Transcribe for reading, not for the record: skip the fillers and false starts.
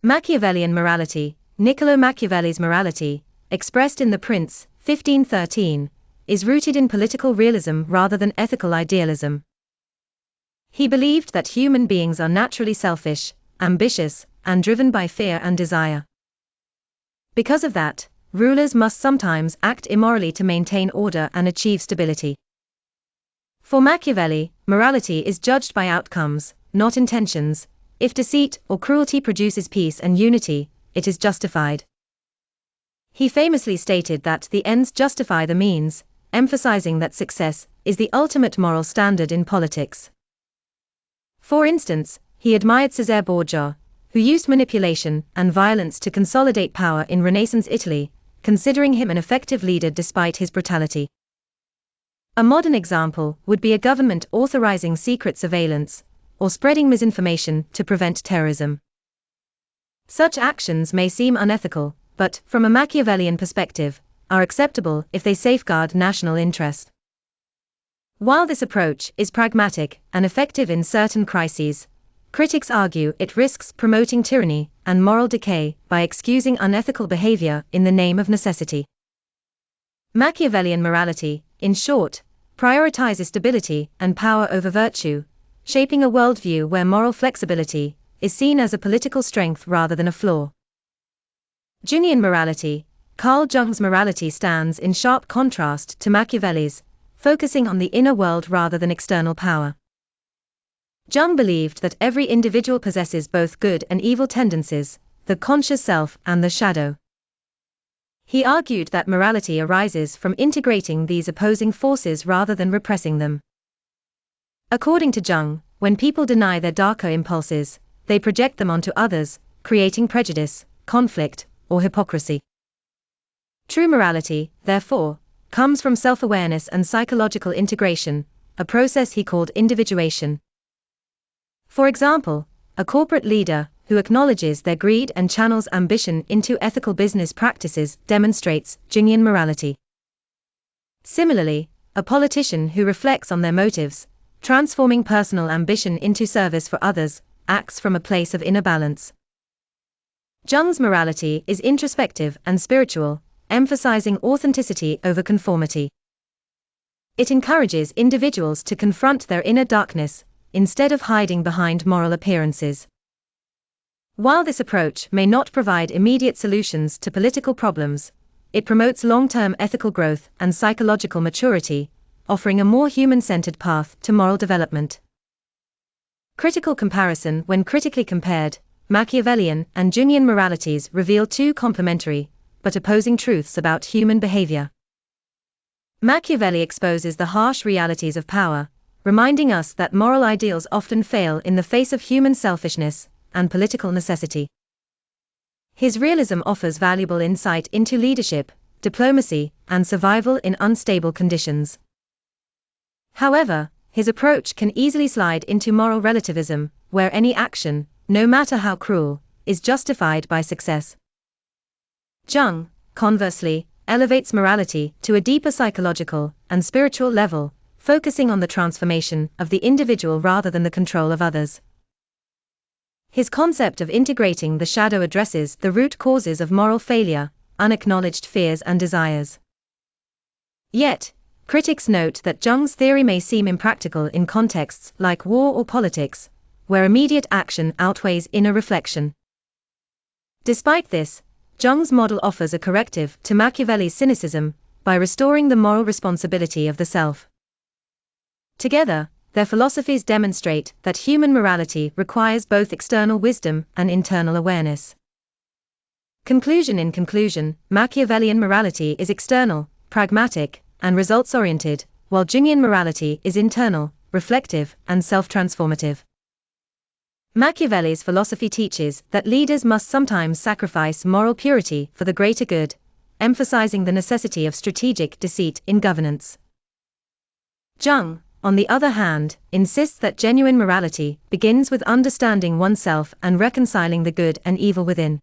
Machiavellian morality. Niccolo Machiavelli's morality, expressed in The Prince, 1513, is rooted in political realism rather than ethical idealism. He believed that human beings are naturally selfish, ambitious, and driven by fear and desire. Because of that, rulers must sometimes act immorally to maintain order and achieve stability. For Machiavelli, morality is judged by outcomes, not intentions. If deceit or cruelty produces peace and unity, it is justified. He famously stated that the ends justify the means, emphasizing that success is the ultimate moral standard in politics. For instance, he admired Cesare Borgia, who used manipulation and violence to consolidate power in Renaissance Italy, considering him an effective leader despite his brutality. A modern example would be a government authorizing secret surveillance, or spreading misinformation to prevent terrorism. Such actions may seem unethical, but, from a Machiavellian perspective, are acceptable if they safeguard national interest. While this approach is pragmatic and effective in certain crises, critics argue it risks promoting tyranny and moral decay by excusing unethical behavior in the name of necessity. Machiavellian morality, in short, prioritizes stability and power over virtue, shaping a worldview where moral flexibility is seen as a political strength rather than a flaw. Jungian morality. Carl Jung's morality stands in sharp contrast to Machiavelli's, focusing on the inner world rather than external power. Jung believed that every individual possesses both good and evil tendencies, the conscious self and the shadow. He argued that morality arises from integrating these opposing forces rather than repressing them. According to Jung, when people deny their darker impulses, they project them onto others, creating prejudice, conflict, or hypocrisy. True morality, therefore, comes from self-awareness and psychological integration, a process he called individuation. For example, a corporate leader who acknowledges their greed and channels ambition into ethical business practices demonstrates Jungian morality. Similarly, a politician who reflects on their motives, transforming personal ambition into service for others, acts from a place of inner balance. Jung's morality is introspective and spiritual, emphasizing authenticity over conformity. It encourages individuals to confront their inner darkness, instead of hiding behind moral appearances. While this approach may not provide immediate solutions to political problems, it promotes long-term ethical growth and psychological maturity, offering a more human-centered path to moral development. Critical comparison. When critically compared, Machiavellian and Jungian moralities reveal two complementary, but opposing truths about human behavior. Machiavelli exposes the harsh realities of power, reminding us that moral ideals often fail in the face of human selfishness and political necessity. His realism offers valuable insight into leadership, diplomacy, and survival in unstable conditions. However, his approach can easily slide into moral relativism, where any action, no matter how cruel, is justified by success. Jung, conversely, elevates morality to a deeper psychological and spiritual level, focusing on the transformation of the individual rather than the control of others. His concept of integrating the shadow addresses the root causes of moral failure, unacknowledged fears and desires. Yet, critics note that Jung's theory may seem impractical in contexts like war or politics, where immediate action outweighs inner reflection. Despite this, Jung's model offers a corrective to Machiavelli's cynicism by restoring the moral responsibility of the self. Together, their philosophies demonstrate that human morality requires both external wisdom and internal awareness. Conclusion. In conclusion, Machiavellian morality is external, pragmatic, and results-oriented, while Jungian morality is internal, reflective, and self-transformative. Machiavelli's philosophy teaches that leaders must sometimes sacrifice moral purity for the greater good, emphasizing the necessity of strategic deceit in governance. Jung, on the other hand, insists that genuine morality begins with understanding oneself and reconciling the good and evil within.